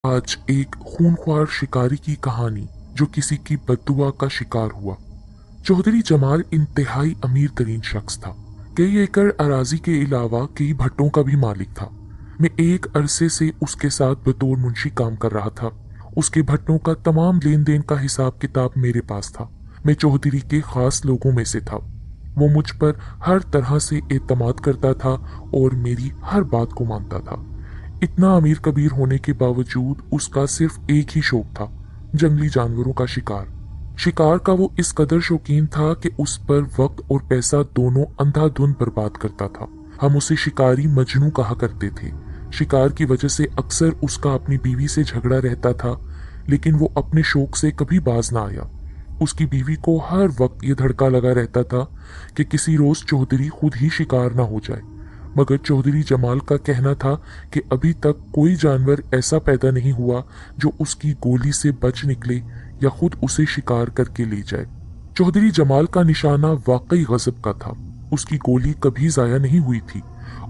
आज एक खूनख्वार शिकारी की कहानी जो किसी की बद्दुआ का शिकार हुआ। चौधरी जमाल इंतहाई अमीर तरीन शख्स था। कई एकड़ अराजी के अलावा कई भट्टों का भी मालिक था। मैं एक अरसे से उसके साथ बतौर मुंशी काम कर रहा था। उसके भट्टों का तमाम लेन देन का हिसाब किताब मेरे पास था। मैं चौधरी के खास लोगों में से था। वो मुझ पर हर तरह से एतमाद करता था और मेरी हर बात को मानता था। इतना अमीर कबीर होने के बावजूद उसका सिर्फ एक ही शौक था, जंगली जानवरों का शिकार। शिकार का वो इस कदर शौकीन था कि उस पर वक्त और पैसा दोनों अंधाधुंध बर्बाद करता था। हम उसे शिकारी मजनू कहा करते थे। शिकार की वजह से अक्सर उसका अपनी बीवी से झगड़ा रहता था, लेकिन वो अपने शौक से कभी बाज ना आया। उसकी बीवी को हर वक्त ये धड़का लगा रहता था कि किसी रोज चौधरी खुद ही शिकार ना हो जाए। मगर चौधरी जमाल का कहना था कि अभी तक कोई जानवर ऐसा पैदा नहीं हुआ जो उसकी गोली से बच निकले या खुद उसे शिकार करके ले जाए। चौधरी जमाल का निशाना वाकई गजब का था। उसकी गोली कभी जाया नहीं हुई थी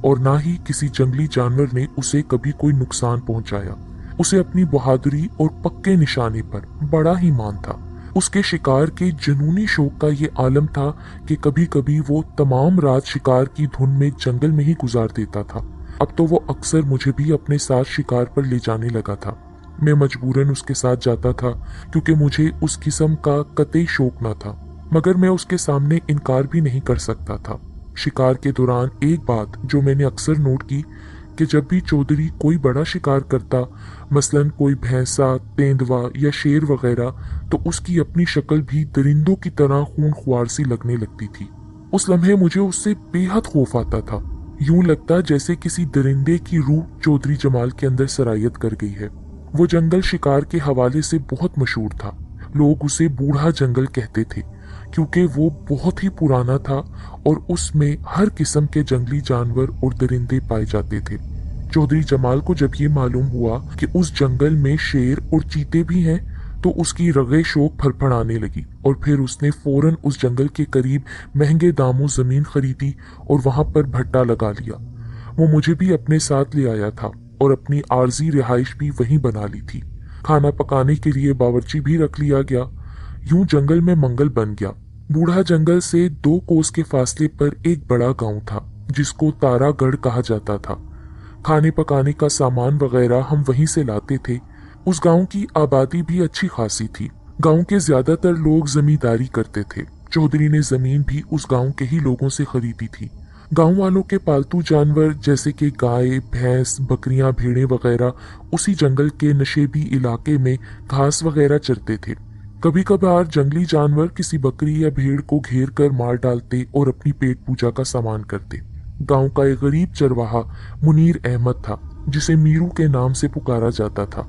और ना ही किसी जंगली जानवर ने उसे कभी कोई नुकसान पहुंचाया। उसे अपनी बहादुरी और पक्के निशाने पर बड़ा ही मान था। उसके शिकार के जुनूनी शौक का ये आलम था कि कभी कभी वो तमाम रात शिकार की धुन में जंगल में ही गुजार देता था। अब तो वो अक्सर मुझे भी अपने साथ शिकार पर ले जाने लगा था। मैं मजबूरन उसके साथ जाता था क्योंकि मुझे उस किस्म का कतई शौक न था, मगर मैं उसके सामने इनकार भी नहीं कर सकता था। शिकार के दौरान एक बात जो मैंने अक्सर नोट की कि जब भी चौधरी कोई बड़ा शिकार करता, मसलन कोई भैंसा, तेंदुआ या शेर वगैरह, तो उसकी अपनी शक्ल भी दरिंदों की तरह खूनख्वार सी लगने लगती थी। उस लम्हे मुझे उससे बेहद खौफ आता था। यूं लगता जैसे किसी दरिंदे की रूह चौधरी जमाल के अंदर सरायत कर गई है। वो जंगल शिकार के हवाले से बहुत मशहूर था। लोग उसे बूढ़ा जंगल कहते थे क्योंकि वो बहुत ही पुराना था और उसमें हर किस्म के जंगली जानवर और दरिंदे पाए जाते थे। चौधरी जमाल को जब ये मालूम हुआ कि उस जंगल में शेर और चीते भी हैं, तो उसकी रगे शौक फड़फड़ाने लगी और फिर उसने फौरन उस जंगल के करीब महंगे दामों जमीन खरीदी और वहां पर भट्टा लगा लिया। वो मुझे भी अपने साथ ले आया था और अपनी आर्जी रिहाइश भी वहीं बना ली थी। खाना पकाने के लिए बावर्ची भी रख लिया गया। यूं जंगल में मंगल बन गया। बूढ़ा जंगल से 2 कोस के फासले पर एक बड़ा गांव था जिसको तारागढ़ कहा जाता था। खाने पकाने का सामान वगैरह हम वहीं से लाते थे। उस गांव की आबादी भी अच्छी खासी थी। गांव के ज्यादातर लोग जमींदारी करते थे। चौधरी ने जमीन भी उस गांव के ही लोगों से खरीदी थी। गांव वालों के पालतू जानवर जैसे कि गाय, भैंस, बकरियां, भेड़ें वगैरह उसी जंगल के नशेबी इलाके में घास वगैरह चरते थे। कभी कभार जंगली जानवर किसी बकरी या भेड़ को घेर कर मार डालते और अपनी पेट पूजा का सामान करते। गांव का एक गरीब चरवाहा मुनीर अहमद था जिसे मीरू के नाम से पुकारा जाता था।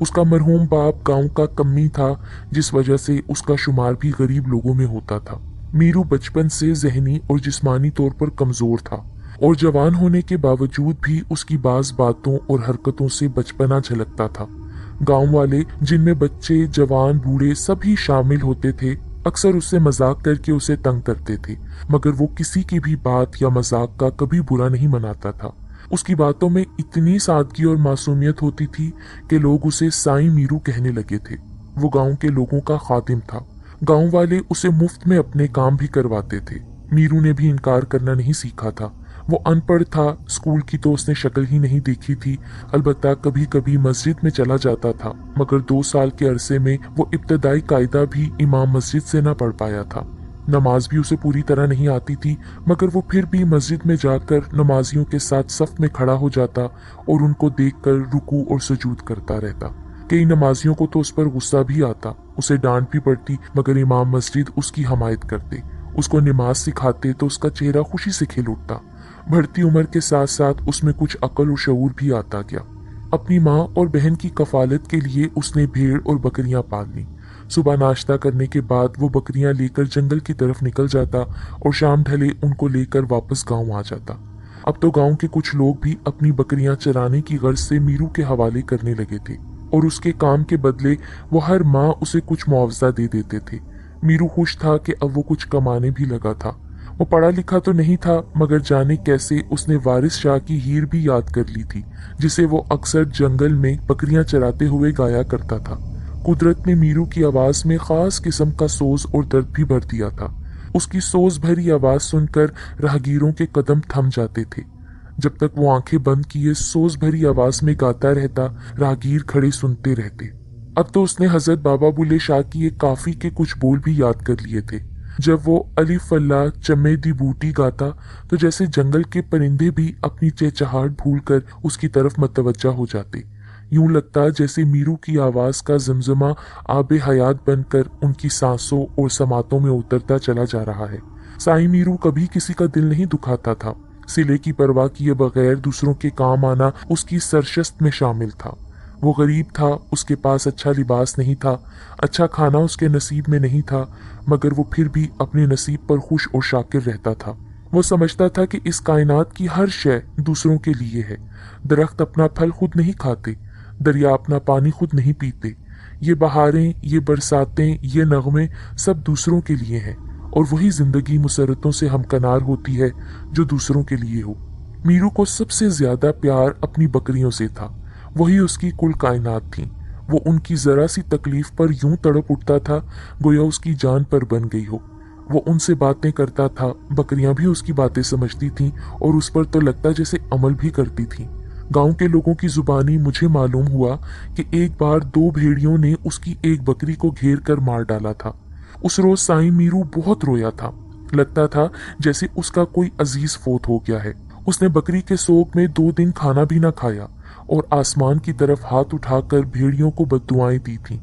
उसका मरहूम बाप गांव का कम्मी था, जिस वजह से उसका शुमार भी गरीब लोगों में होता था। मीरू बचपन से जहनी और जिस्मानी तौर पर कमजोर था और जवान होने के बावजूद भी उसकी बाज बातों और हरकतों से बचपना झलकता था। गांव वाले, जिनमें बच्चे, जवान, बूढ़े सभी शामिल होते थे, अक्सर उससे मजाक करके उसे तंग करते थे, मगर वो किसी की भी बात या मजाक का कभी बुरा नहीं मनाता था। उसकी बातों में इतनी सादगी और मासूमियत होती थी कि लोग उसे साईं मीरू कहने लगे थे। वो गांव के लोगों का खातिम था। गांव वाले उसे मुफ्त में अपने काम भी करवाते थे। मीरू ने भी इनकार करना नहीं सीखा था। वो अनपढ़ था, स्कूल की तो उसने शक्ल ही नहीं देखी थी। अलबत्ता कभी कभी मस्जिद में चला जाता था, मगर 2 साल के अरसे में वो इब्तदाई कायदा भी इमाम मस्जिद से न पढ़ पाया था। नमाज भी उसे पूरी तरह नहीं आती थी, मगर वो फिर भी मस्जिद में जाकर नमाजियों के साथ सफ में खड़ा हो जाता और उनको देखकर रुकू और सुजूद करता रहता। कई नमाजियों को तो उस पर गुस्सा भी आता, उसे डांट भी पड़ती, मगर इमाम मस्जिद उसकी हमायत करते। उसको नमाज सिखाते तो उसका चेहरा खुशी से खिल उठता। बढ़ती उम्र के साथ साथ उसमें कुछ अकल और शऊर भी आता गया। अपनी माँ और बहन की कफालत के लिए उसने भेड़ और बकरियां पाल ली। सुबह नाश्ता करने के बाद वो बकरियां लेकर जंगल की तरफ निकल जाता और शाम ढले उनको लेकर वापस गांव आ जाता। अब तो गांव के कुछ लोग भी अपनी बकरियां चराने की गर्ज से मीरू के हवाले करने लगे थे और उसके काम के बदले वो हर माह उसे कुछ मुआवजा दे देते थे। मीरू खुश था कि अब वो कुछ कमाने भी लगा था। वो पढ़ा लिखा तो नहीं था, मगर जाने कैसे उसने वारिस शाह की हीर भी याद कर ली थी, जिसे वो अक्सर जंगल में बकरियां चराते हुए गाया करता था। कुदरत ने मीरू की आवाज में खास किस्म का सोज और दर्द भी भर दिया था। उसकी सोज भरी आवाज सुनकर राहगीरों के कदम थम जाते थे। जब तक वो आंखें बंद किए सोज भरी आवाज में गाता रहता, राहगीर खड़े सुनते रहते। अब तो उसने हजरत बाबा बुल्ले शाह की एक काफी के कुछ बोल भी याद कर लिए थे। जब वो अलिफ अल्लाह चम्मे दी बूटी गाता तो जैसे जंगल के परिंदे भी अपनी चहचहाट भूलकर उसकी तरफ मतवज्जा हो जाते। यूं लगता जैसे मीरू की आवाज का जमजमा आबे हयात बनकर उनकी सांसों और समातों में उतरता चला जा रहा है। साईं मीरू कभी किसी का दिल नहीं दुखाता था। सिले की परवाह किए बगैर दूसरों के काम आना उसकी सरशस्त में शामिल था। वो गरीब था, उसके पास अच्छा लिबास नहीं था, अच्छा खाना उसके नसीब में नहीं था, मगर वो फिर भी अपने नसीब पर खुश और शाकिर रहता था। वो समझता था कि इस कायनात की हर शय दूसरों के लिए है। दरख्त अपना फल खुद नहीं खाते, दरिया अपना पानी खुद नहीं पीते। ये बहारें, ये बरसातें, ये नगमे सब दूसरों के लिए हैं, और वही जिंदगी मुसरतों से हमकनार होती है जो दूसरों के लिए हो। मीरू को सबसे ज्यादा प्यार अपनी बकरियों से था। वही उसकी कुल कायनात थी। वो उनकी जरा सी तकलीफ पर यूं तड़प उठता था गोया उसकी जान पर बन गई हो। वो उनसे बातें करता था, बकरियां भी उसकी बातें समझती थीं और उस पर तो लगता जैसे अमल भी करती थीं। गांव के लोगों की जुबानी मुझे मालूम हुआ कि एक बार 2 भेड़ियों ने उसकी एक बकरी को घेर कर मार डाला था। उस रोज साईं मीरू बहुत रोया था। लगता था जैसे उसका कोई अजीज फोत हो गया है। उसने बकरी के सोग में 2 दिन खाना भी ना खाया और आसमान की तरफ हाथ उठाकर भेड़ियों को बद्दुआएं दी थीं।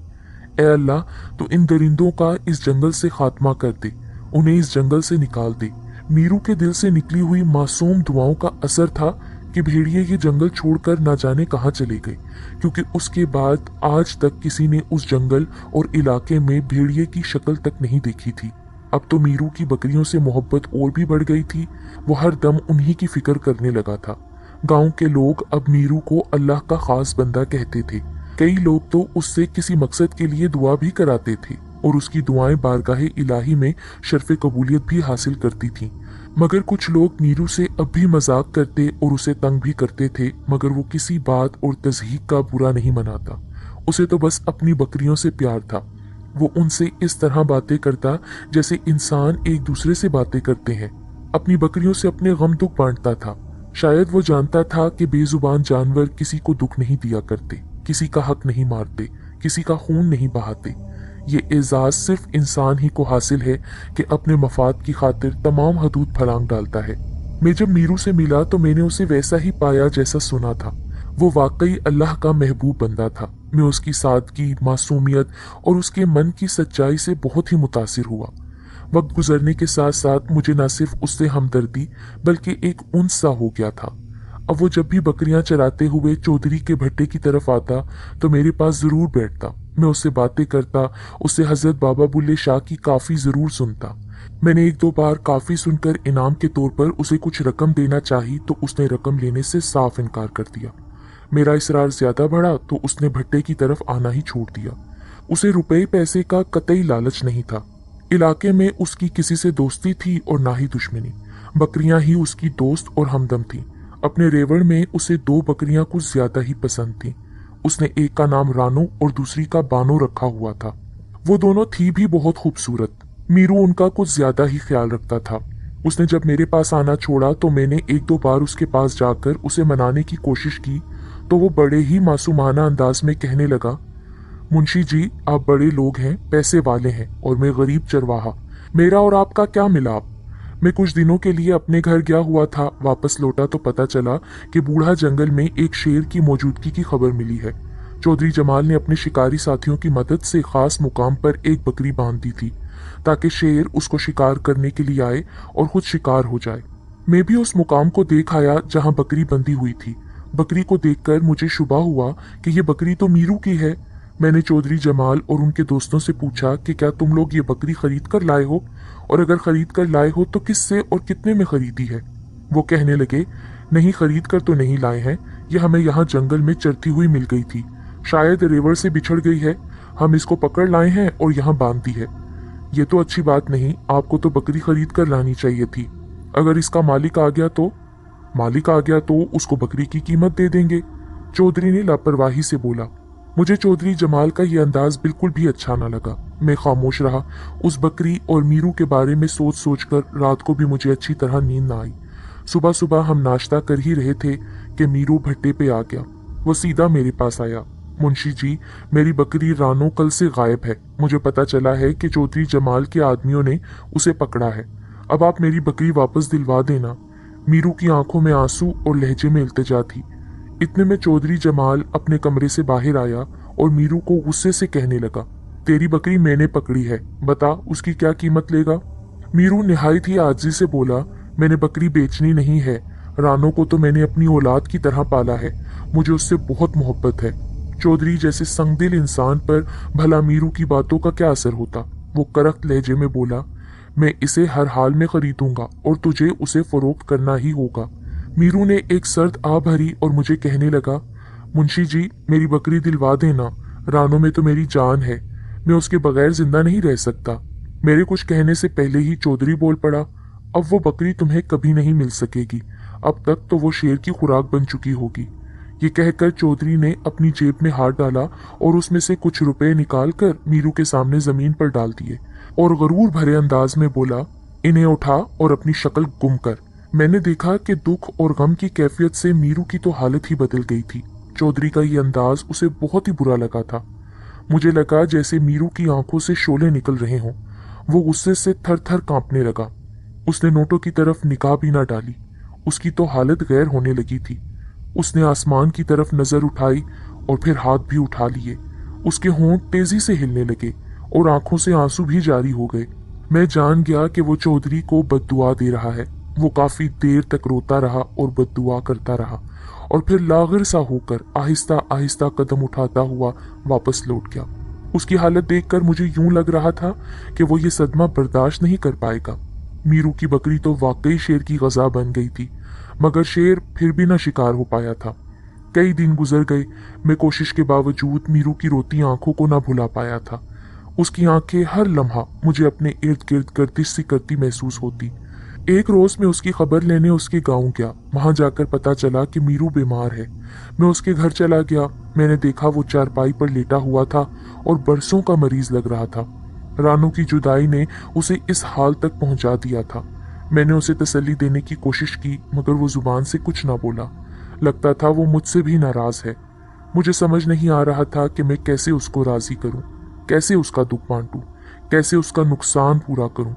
ए अल्लाह, तो इन दरिंदों का इस जंगल से खात्मा कर दे, उन्हें इस जंगल से निकाल दे। मीरू के दिल से निकली हुई मासूम दुआओं का असर था कि भेड़िए ये जंगल छोड़कर ना जाने कहाँ चले गए, क्योंकि उसके बाद आज तक किसी ने उस जंगल और इलाके में भेड़िए की शक्ल तक नहीं देखी थी। अब तो मीरू की बकरियों से मोहब्बत और भी बढ़ गई थी। वो हर दम उन्हीं की फिक्र करने लगा था। गांव के लोग अब मीरू को अल्लाह का खास बंदा कहते थे। कई लोग तो उससे किसी मकसद के लिए दुआ भी कराते थे और उसकी दुआएं बारगाहे इलाही में शर्फ कबूलियत भी हासिल करती थीं। मगर कुछ लोग मीरू से अब भी मजाक करते और उसे तंग भी करते थे, मगर वो किसी बात और तज़हीक का बुरा नहीं मनाता। उसे तो बस अपनी बकरियों से प्यार था। वो उनसे इस तरह बातें करता जैसे इंसान एक दूसरे से बातें करते हैं। अपनी बकरियों से अपने गम दुख बांटता था। शायद वो जानता था कि बेजुबान जानवर किसी को दुख नहीं दिया करते, किसी का हक नहीं मारते, किसी का खून नहीं बहाते। ये एजाज सिर्फ इंसान ही को हासिल है कि अपने मफाद की खातिर तमाम हदूद फलांग डालता है। मैं जब मीरू से मिला तो मैंने उसे वैसा ही पाया जैसा सुना था। वो वाकई अल्लाह का महबूब बंदा था। मैं उसकी सादगी, मासूमियत और उसके मन की सच्चाई से बहुत ही मुतासिर हुआ। वक्त गुजरने के साथ साथ मुझे न सिर्फ उससे हमदर्दी बल्कि एक उन्स सा हो गया था। अब वो जब भी बकरियां चराते हुए चौधरी के भट्टे की तरफ आता तो मेरे पास जरूर बैठता। मैं उससे बातें करता, उससे हजरत बाबा बुल्ले शाह की काफी जरूर सुनता। मैंने 1-2 बार काफी सुनकर इनाम के तौर पर उसे कुछ रकम देना चाही तो उसने रकम लेने से साफ इनकार कर दिया। मेरा इसरार ज्यादा बढ़ा तो उसने भट्टे की तरफ आना ही छोड़ दिया। उसे रुपए पैसे का कतई लालच नहीं था। इलाके में उसकी किसी से दोस्ती थी और ना ही दुश्मनी। बकरियां ही उसकी दोस्त और हमदम थीं। अपने रेवड़ में उसे 2 बकरियां कुछ ज्यादा ही पसंद थीं। उसने एक का नाम रानो और दूसरी का बानो रखा हुआ था। वो दोनों थी भी बहुत खूबसूरत। मीरू उनका कुछ ज्यादा ही ख्याल रखता था। उसने जब मेरे पास आना छोड़ा तो मैंने 1-2 बार उसके पास जाकर उसे मनाने की कोशिश की तो वो बड़े ही मासूमाना अंदाज में कहने लगा, मुंशी जी, आप बड़े लोग हैं, पैसे वाले हैं और मैं गरीब चरवाहा। मेरा और आपका क्या मिलाप? मैं कुछ दिनों के लिए अपने घर गया हुआ था। वापस लौटा तो पता चला कि बूढ़ा जंगल में एक शेर की मौजूदगी की खबर मिली है। चौधरी जमाल ने अपने शिकारी साथियों की मदद से खास मुकाम पर एक बकरी बांध दी थी ताकि शेर उसको शिकार करने के लिए आए और खुद शिकार हो जाए। मैं भी उस मुकाम को देख आया जहां बकरी बंधी हुई थी। बकरी को देखकर मुझे शुबा हुआ कि ये बकरी तो मीरू की है। मैंने चौधरी जमाल और उनके दोस्तों से पूछा कि क्या तुम लोग ये बकरी खरीद कर लाए हो, और अगर खरीद कर लाए हो तो किससे और कितने में खरीदी है? वो कहने लगे, नहीं, खरीद कर तो नहीं लाए हैं, ये हमें यहाँ जंगल में चरती हुई मिल गई थी। शायद रेवड़ से बिछड़ गई है, हम इसको पकड़ लाए हैं और यहाँ बांध दी है। ये तो अच्छी बात नहीं, आपको तो बकरी खरीद कर लानी चाहिए थी। अगर इसका मालिक आ गया तो? मालिक आ गया तो उसको बकरी की कीमत दे देंगे, चौधरी ने लापरवाही से बोला। मुझे चौधरी जमाल का यह अंदाज बिल्कुल भी अच्छा न लगा। मैं खामोश रहा। उस बकरी और मीरू के बारे में सोच सोच कर रात को भी मुझे अच्छी तरह नींद न आई। सुबह सुबह हम नाश्ता कर ही रहे थे कि मीरू भट्टे पे आ गया। वो सीधा मेरे पास आया। मुंशी जी, मेरी बकरी रानो कल से गायब है। मुझे पता चला है कि चौधरी जमाल के आदमियों ने उसे पकड़ा है। अब आप मेरी बकरी वापस दिलवा देना। मीरू की आंखों में आंसू और लहजे में इल्तिजा थी। इतने में चौधरी जमाल अपने कमरे से बाहर आया और मीरू को गुस्से से कहने लगा, तेरी बकरी मैंने पकड़ी है, बता उसकी क्या कीमत लेगा? मीरू निहायत ही आजिज़ी से बोला, मैंने बकरी बेचनी नहीं है। रानो को तो मैंने अपनी औलाद की तरह पाला है। मुझे उससे बहुत मोहब्बत है। चौधरी जैसे संगदिल इंसान पर भला मीरू की बातों का क्या असर होता? वो करख्त लहजे में बोला, मैं इसे हर हाल में खरीदूंगा और तुझे उसे फरोख्त करना ही होगा। मीरू ने एक सर्द आ भरी और मुझे कहने लगा, मुंशी जी, मेरी बकरी दिलवा देना। रानो में तो मेरी जान है। मैं उसके बगैर जिंदा नहीं रह सकता। मेरे कुछ कहने से पहले ही चौधरी बोल पड़ा, अब वो बकरी तुम्हें कभी नहीं मिल सकेगी। अब तक तो वो शेर की खुराक बन चुकी होगी। ये कहकर चौधरी ने अपनी जेब में हाथ डाला और उसमें से कुछ रुपए निकालकर मीरू के सामने जमीन पर डाल दिए और गरूर भरे अंदाज में बोला, इन्हें उठा और अपनी शक्ल गुम कर। मैंने देखा कि दुख और गम की कैफियत से मीरू की तो हालत ही बदल गई थी। चौधरी का ये अंदाज उसे बहुत ही बुरा लगा था। मुझे लगा जैसे मीरू की आंखों से शोले निकल रहे हों। वो गुस्से से थर थर कांपने लगा। उसने नोटों की तरफ निगाह भी न डाली। उसकी तो हालत गैर होने लगी थी। उसने आसमान की तरफ नजर उठाई और फिर हाथ भी उठा लिए। उसके होंठ तेजी से हिलने लगे और आंखों से आंसू भी जारी हो गए। मैं जान गया कि वो चौधरी को बद्दुआ दे रहा है। वो काफी देर तक रोता रहा और बद्दुआ करता रहा और फिर लागिर सा होकर आहिस्ता आहिस्ता कदम उठाता हुआ वापस लौट गया। उसकी हालत देखकर मुझे यूं लग रहा था कि वो ये सदमा बर्दाश्त नहीं कर पाएगा। मीरू की बकरी तो वाकई शेर की गजा बन गई थी, मगर शेर फिर भी न शिकार हो पाया था। कई दिन गुजर गए। मैं कोशिश के बावजूद मीरू की रोती आंखों को न भुला पाया था। उसकी आंखें हर लम्हा मुझे अपने इर्द गिर्द गर्दिश सी करती महसूस होती। एक रोज मैं उसकी खबर लेने उसके गांव गया। वहां जाकर पता चला कि मीरू बीमार है। मैं उसके घर चला गया। मैंने देखा वो चारपाई पर लेटा हुआ था और बरसों का मरीज लग रहा था। रानो की जुदाई ने उसे इस हाल तक पहुंचा दिया था। मैंने उसे तसल्ली देने की कोशिश की, मगर वो जुबान से कुछ ना बोला। लगता था वो मुझसे भी नाराज है। मुझे समझ नहीं आ रहा था कि मैं कैसे उसको राजी करूं, कैसे उसका दुख बांटूं, कैसे उसका नुकसान पूरा करूं।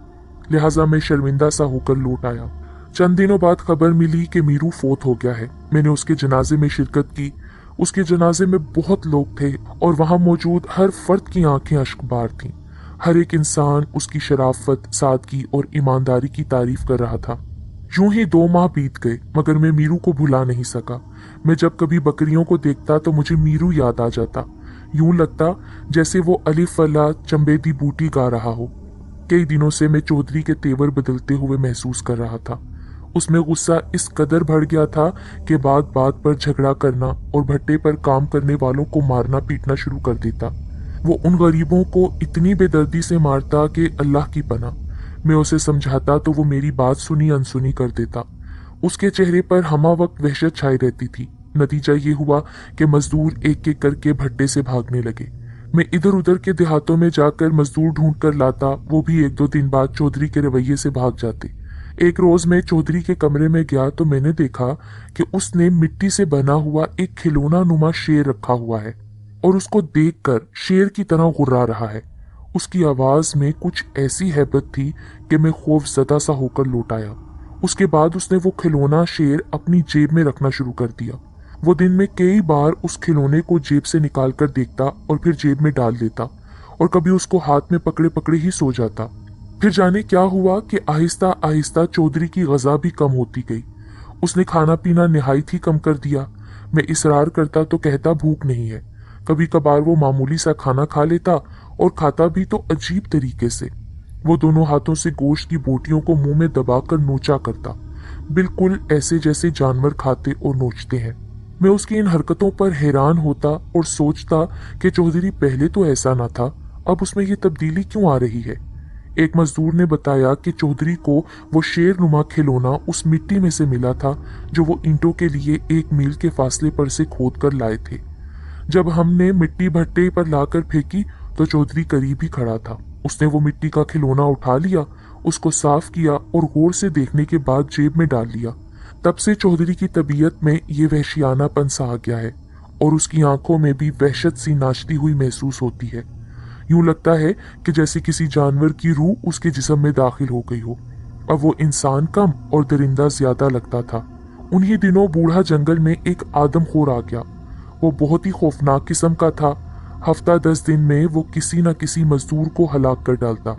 लिहाजा मैं शर्मिंदा सा होकर लौट आया। चंद दिनों बाद खबर मिली कि मीरू फोत हो गया है। मैंने उसके जनाजे में शिरकत की। उसके जनाजे में बहुत लोग थे और वहां मौजूद हर फर्द की आंखें अश्कबार थीं। हर एक इंसान उसकी शराफत, सादगी और ईमानदारी की तारीफ कर रहा था। यूं ही 2 माह बीत गए, मगर मैं मीरू को भुला नहीं सका। मैं जब कभी बकरियों को देखता तो मुझे मीरू याद आ जाता। यूं लगता जैसे वो अलिफ अला चंबेदी बूटी गा रहा हो। कई दिनों से मैं चौधरी के तेवर बदलते हुए महसूस कर रहा था। उसमें गुस्सा इस कदर बढ़ गया था कि बात बात पर झगड़ा करना और भट्टे पर काम करने वालों को मारना पीटना शुरू कर देता। वो उन गरीबों को इतनी बेदर्दी से मारता कि अल्लाह की पनाह। मैं उसे समझाता तो वो मेरी बात सुनी अनसुनी कर देता। उसके चेहरे पर हमा वक्त वहशत छाई रहती थी। नतीजा ये हुआ कि मजदूर एक एक करके भट्टे से भागने लगे। मैं इधर उधर के देहातों में जाकर मजदूर ढूंढ कर लाता। वो भी 1-2 दिन बाद चौधरी के रवैये से भाग जाते। एक रोज मैं चौधरी के कमरे में गया तो मैंने देखा कि उसने मिट्टी से बना हुआ एक खिलौना नुमा शेर रखा हुआ है और उसको देखकर शेर की तरह गुर्रा रहा है। उसकी आवाज में कुछ ऐसी हैबत थी कि मैं खौफजदा सा होकर लौट आया। उसके बाद उसने वो खिलौना शेर अपनी जेब में रखना शुरू कर दिया। वो दिन में कई बार उस खिलौने को जेब से निकाल कर देखता और फिर जेब में डाल देता और कभी उसको हाथ में पकड़े पकड़े ही सो जाता। फिर जाने क्या हुआ कि आहिस्ता आहिस्ता चौधरी की गजा भी कम होती गई। उसने खाना पीना निहायत ही कम कर दिया। मैं इसरार करता तो कहता भूख नहीं है। कभी कभार वो मामूली सा खाना खा लेता और खाता भी तो अजीब तरीके से। वो दोनों हाथों से गोश्त की बोटियों को मुंह में दबाकर नोचा करता, बिल्कुल ऐसे जैसे जानवर खाते और नोचते हैं। मैं उसकी इन हरकतों पर हैरान होता और सोचता कि चौधरी पहले तो ऐसा ना था, अब उसमें ये तब्दीली क्यों आ रही है। एक मजदूर ने बताया कि चौधरी को वो शेर नुमा खिलौना उस मिट्टी में से मिला था जो वो ईंटों के लिए 1 मील के फासले पर से खोद कर लाए थे। जब हमने मिट्टी भट्टे पर लाकर फेंकी तो चौधरी करीब ही खड़ा था। उसने वो मिट्टी का खिलौना उठा लिया, उसको साफ किया और गौर से देखने के बाद जेब में डाल लिया। तब से चौधरी की तबीयत में ये वहशियानापन सा आ गया है और उसकी आंखों में भी वहशत सी नाचती हुई महसूस होती है। यूं लगता है कि जैसे किसी जानवर की रूह उसके जिस्म में दाखिल हो गई हो। अब वो इंसान कम और दरिंदा ज्यादा लगता था। उन्हीं दिनों बूढ़ा जंगल में एक आदमखोर आ गया। वो बहुत ही खौफनाक किस्म का था। हफ्ता 10 दिन में वो किसी न किसी मजदूर को हलाक कर डालता।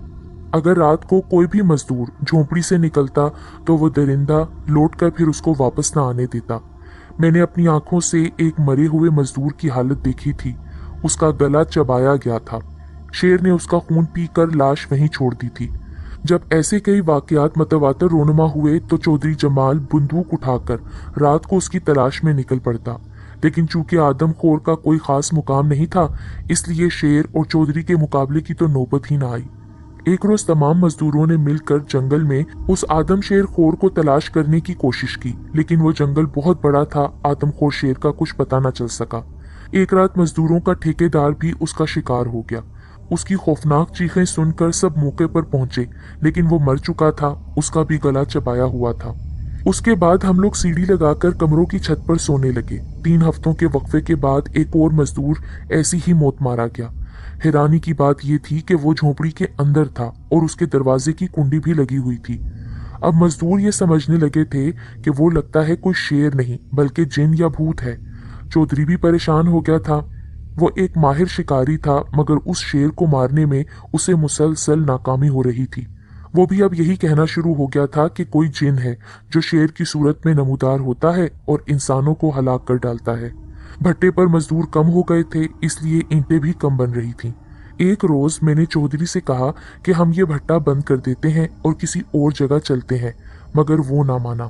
अगर रात को कोई भी मजदूर झोंपड़ी से निकलता तो वो दरिंदा लौटकर फिर उसको वापस न आने देता। मैंने अपनी आंखों से एक मरे हुए मजदूर की हालत देखी थी। उसका गला चबाया गया था। शेर ने उसका खून पीकर लाश वहीं छोड़ दी थी। जब ऐसे कई वाकयात मतवातर रोनुमा हुए तो चौधरी जमाल बंदूक उठाकर रात को उसकी तलाश में निकल पड़ता। लेकिन चूंकि आदमखोर का कोई खास मुकाम नहीं था, इसलिए शेर और चौधरी के मुकाबले की तो नौबत ही न आई। एक रोज तमाम मजदूरों ने मिलकर जंगल में उस आदम शेर खोर को तलाश करने की कोशिश की, लेकिन वो जंगल बहुत बड़ा था। आदमखोर शेर का कुछ पता न चल सका। एक रात मजदूरों का ठेकेदार भी उसका शिकार हो गया। उसकी खौफनाक चीखें सुनकर सब मौके पर पहुंचे, लेकिन वो मर चुका था। उसका भी गला चबाया हुआ था। उसके बाद हम लोग सीढ़ी लगाकर कमरों की छत पर सोने लगे। 3 हफ्तों के वक्फे के बाद एक और मजदूर ऐसी ही मौत मारा गया। हैरानी की बात यह थी कि वो झोपड़ी के अंदर था और उसके दरवाजे की कुंडी भी लगी हुई थी। अब मजदूर ये समझने लगे थे कि वो लगता है कोई शेर नहीं बल्कि जिन या भूत है। चौधरी भी परेशान हो गया था। वो एक माहिर शिकारी था, मगर उस शेर को मारने में उसे मुसलसल नाकामी हो रही थी। वो भी अब यही कहना शुरू हो गया था कि कोई जिन है जो शेर की सूरत में नमूदार होता है और इंसानों को हलाक कर डालता है। भट्टे पर मजदूर कम हो गए थे, इसलिए ईंटें भी कम बन रही थीं। एक रोज मैंने चौधरी से कहा कि हम ये भट्टा बंद कर देते हैं और किसी और जगह चलते हैं, मगर वो ना माना।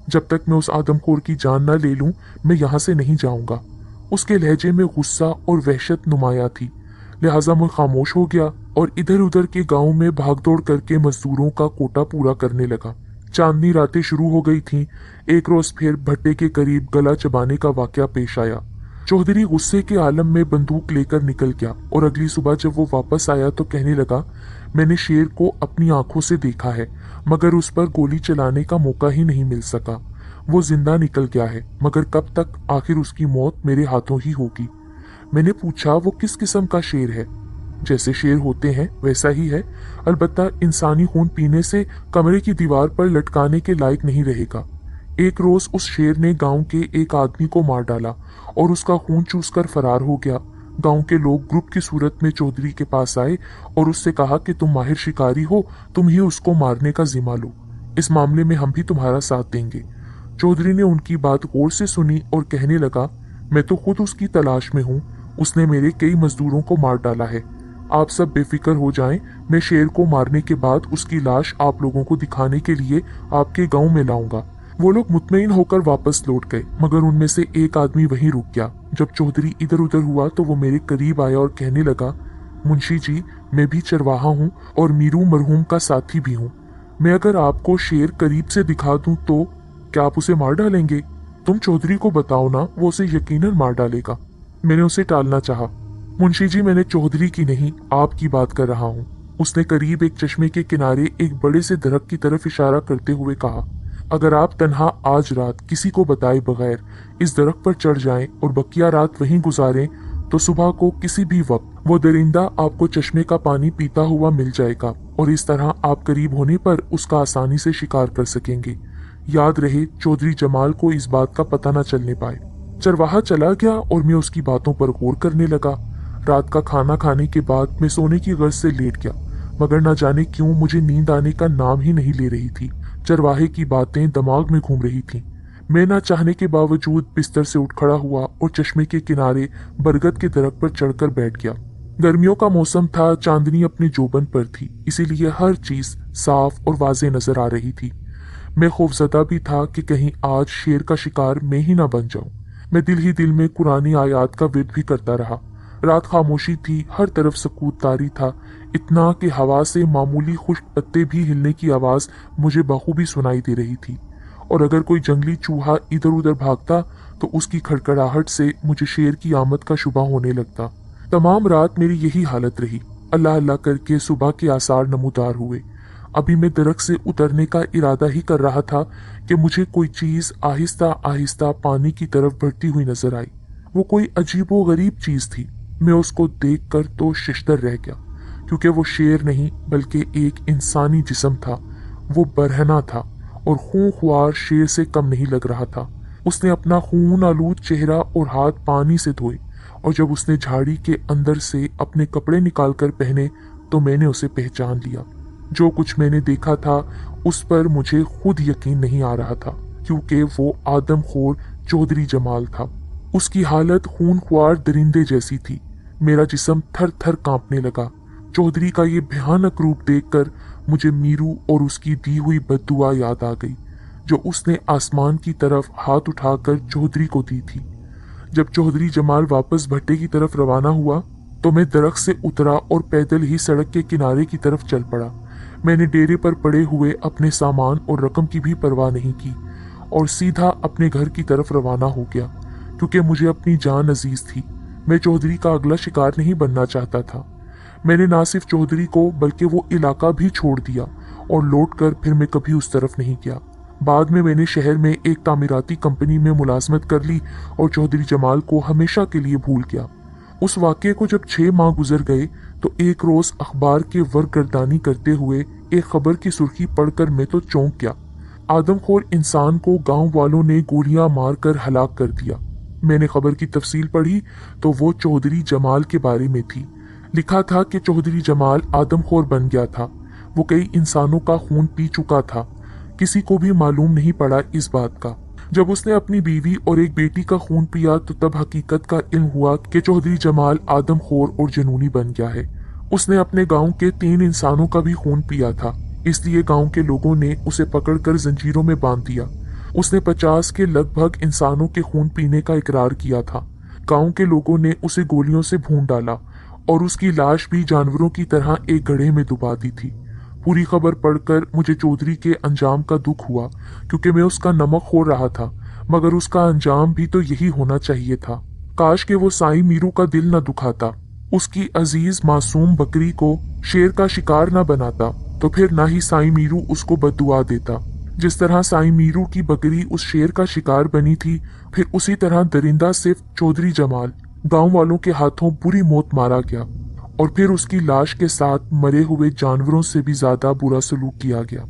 जब तक मैं उस आदमखोर की जान ना ले लूं, मैं यहाँ से नहीं जाऊंगा। उसके लहजे में गुस्सा और वहशत नुमाया थी। लिहाजा मैं खामोश हो गया और इधर उधर के गांव में भागदौड़ करके मजदूरों का कोटा पूरा करने लगा। चांदनी रातें शुरू हो गई थीं। एक रोज फिर भट्टे के करीब गला चबाने का वाकया पेश आया। चौधरी गुस्से के आलम में बंदूक लेकर निकल गया और अगली सुबह जब वो वापस आया तो कहने लगा, मैंने शेर को अपनी आंखों से देखा है, मगर उस पर गोली चलाने का मौका ही नहीं मिल सका। वो जिंदा निकल गया है, मगर कब तक? आखिर उसकी मौत मेरे हाथों ही होगी। मैंने पूछा, वो किस किस्म का शेर है? जैसे शेर होते हैं वैसा ही है, अलबत्ता इंसानी खून पीने से कमरे की दीवार पर लटकाने के लायक नहीं रहेगा। एक रोज उस शेर ने गांव के एक आदमी को मार डाला और उसका खून चूसकर फरार हो गया। गांव के लोग ग्रुप की सूरत में चौधरी के पास आए और उससे कहा कि तुम माहिर शिकारी हो, तुम ही उसको मारने का जिम्मा लो। इस मामले में हम भी तुम्हारा साथ देंगे। चौधरी ने उनकी बात गौर से सुनी और कहने लगा, मैं तो खुद उसकी तलाश में हूँ। उसने मेरे कई मजदूरों को मार डाला है। आप सब बेफिक्र हो जाएं, मैं शेर को मारने के बाद उसकी लाश आप लोगों को दिखाने के लिए आपके गांव में लाऊंगा। वो लोग मुतमईन होकर वापस लौट गए, मगर उनमें से एक आदमी वहीं रुक गया। जब चौधरी इधर उधर हुआ तो वो मेरे करीब आया और कहने लगा, मुंशी जी, मैं भी चरवाहा हूँ और मीरू मरहूम का साथी भी हूँ। मैं अगर आपको शेर करीब से दिखा दूं तो क्या आप उसे मार डालेंगे? तुम चौधरी को बताओ ना, वो उसे यकीनन मार डालेगा। मैंने उसे टालना चाहा। मुंशी जी, मैंने चौधरी की नहीं, आपकी बात कर रहा हूँ। उसने करीब एक चश्मे के किनारे एक बड़े से दरख्त की तरफ इशारा करते हुए कहा, अगर आप तन्हा आज रात किसी को बताए बगैर इस दरख्त पर चढ़ जाएं और बकिया रात वहीं गुजारें तो सुबह को किसी भी वक्त वो दरिंदा आपको चश्मे का पानी पीता हुआ मिल जाएगा और इस तरह आप करीब होने पर उसका आसानी से शिकार कर सकेंगे। याद रहे, चौधरी जमाल को इस बात का पता न चलने पाए। चरवाहा चला गया और मैं उसकी बातों पर गौर करने लगा। रात का खाना खाने के बाद मैं सोने की गर्ज से लेट गया, मगर न जाने क्यों मुझे नींद आने का नाम ही नहीं ले रही थी। चरवाहे की बातें दिमाग में घूम रही थीं। मैं न चाहने के बावजूद बिस्तर से उठ खड़ा हुआ और चश्मे के किनारे बरगद के दरख्त पर चढ़कर बैठ गया। गर्मियों का मौसम था, चांदनी अपने जोबन पर थी, इसीलिए हर चीज साफ और वाज़ेह नजर आ रही थी। मैं खौफजदा भी था कि कहीं आज शेर का शिकार मैं ही ना बन जाऊं। मैं दिल ही दिल में कुरानी आयात का विर्द भी करता रहा। रात खामोशी थी, हर तरफ सकूत तारी था, इतना कि हवा से मामूली खुश्क पत्ते भी हिलने की आवाज मुझे बखूबी सुनाई दे रही थी। और अगर कोई जंगली चूहा इधर उधर भागता तो उसकी खड़खड़ाहट से मुझे शेर की आमद का शुबा होने लगता। तमाम रात मेरी यही हालत रही। अल्लाह अल्लाह करके सुबह के आसार नमूदार हुए। अभी मैं दरख्त से उतरने का इरादा ही कर रहा था कि मुझे कोई चीज आहिस्ता आहिस्ता पानी की तरफ बढ़ती हुई नजर आई। वो कोई अजीबो गरीब चीज थी। मैं उसको देखकर तो शिश्तर रह गया, क्योंकि वो शेर नहीं बल्कि एक इंसानी जिस्म था। वो बरहना था और खून ख्वार शेर से कम नहीं लग रहा था। उसने अपना खून आलूद चेहरा और हाथ पानी से धोए, और जब उसने झाड़ी के अंदर से अपने कपड़े निकालकर पहने तो मैंने उसे पहचान लिया। जो कुछ मैंने देखा था उस पर मुझे खुद यकीन नहीं आ रहा था, क्योंकि वो आदमखोर चौधरी जमाल था। उसकी हालत खूनख्वार दरिंदे जैसी थी। मेरा जिस्म थर थर कांपने लगा। चौधरी का ये भयानक रूप देखकर मुझे मीरू और उसकी दी हुई बद्दुआ याद आ गई, जो उसने आसमान की तरफ हाथ उठाकर चौधरी को दी थी। जब चौधरी जमाल वापस भट्टे की तरफ रवाना हुआ तो मैं दरख्त से उतरा और पैदल ही सड़क के किनारे की तरफ चल पड़ा। मैंने डेरे पर पड़े हुए अपने सामान और रकम की भी परवाह नहीं की और सीधा अपने घर की तरफ रवाना हो गया, क्योंकि मुझे अपनी जान अजीज थी। मैं चौधरी का अगला शिकार नहीं बनना चाहता था। मैंने ना सिर्फ चौधरी को बल्कि वो इलाका भी छोड़ दिया और लौटकर फिर मैं कभी उस तरफ नहीं गया। बाद में मैंने शहर में एक तामीराती कंपनी में मुलाजमत कर ली और चौधरी जमाल को हमेशा के लिए भूल गया। उस वाक़ये को जब 6 माह गुजर गए तो एक रोज अखबार के वर्कगर्दानी करते हुए एक खबर की सुर्खी पढ़कर मैं तो चौंक गया। आदमखोर इंसान को गांव वालों ने गोलियां मारकर हलाक कर दिया। मैंने खबर की तफसील पढ़ी तो वो चौधरी जमाल के बारे में थी। लिखा था कि चौधरी जमाल आदमखोर बन गया था। वो कई इंसानों का खून पी चुका था। किसी को भी मालूम नहीं पड़ा इस बात का। जब उसने अपनी बीवी और एक बेटी का खून पिया तो तब हकीकत का इल्म हुआ कि चौधरी जमाल आदमखोर और जनूनी बन गया है। उसने अपने गांव के 3 इंसानों का भी खून पिया था, इसलिए गांव के लोगों ने उसे पकड़कर जंजीरों में बांध दिया। उसने 50 के लगभग इंसानों के खून पीने का इकरार किया था। गांव के लोगों ने उसे गोलियों से भून डाला और उसकी लाश भी जानवरों की तरह एक गड्ढे में डुबा दी थी। पूरी खबर पढ़कर मुझे चौधरी के अंजाम का दुख हुआ, क्योंकि मैं उसका नमक खोर रहा था, मगर उसका अंजाम भी तो यही होना चाहिए था। काश के वो साईं मीरू का दिल न दुखाता, उसकी अजीज मासूम बकरी को शेर का शिकार न बनाता, तो फिर ना ही साईं मीरू उसको बद्दुआ देता। जिस तरह साईं मीरू की बकरी उस शेर का शिकार बनी थी, फिर उसी तरह दरिंदा सिर्फ चौधरी जमाल गांव वालों के हाथों बुरी मौत मारा गया और फिर उसकी लाश के साथ मरे हुए जानवरों से भी ज्यादा बुरा सलूक किया गया।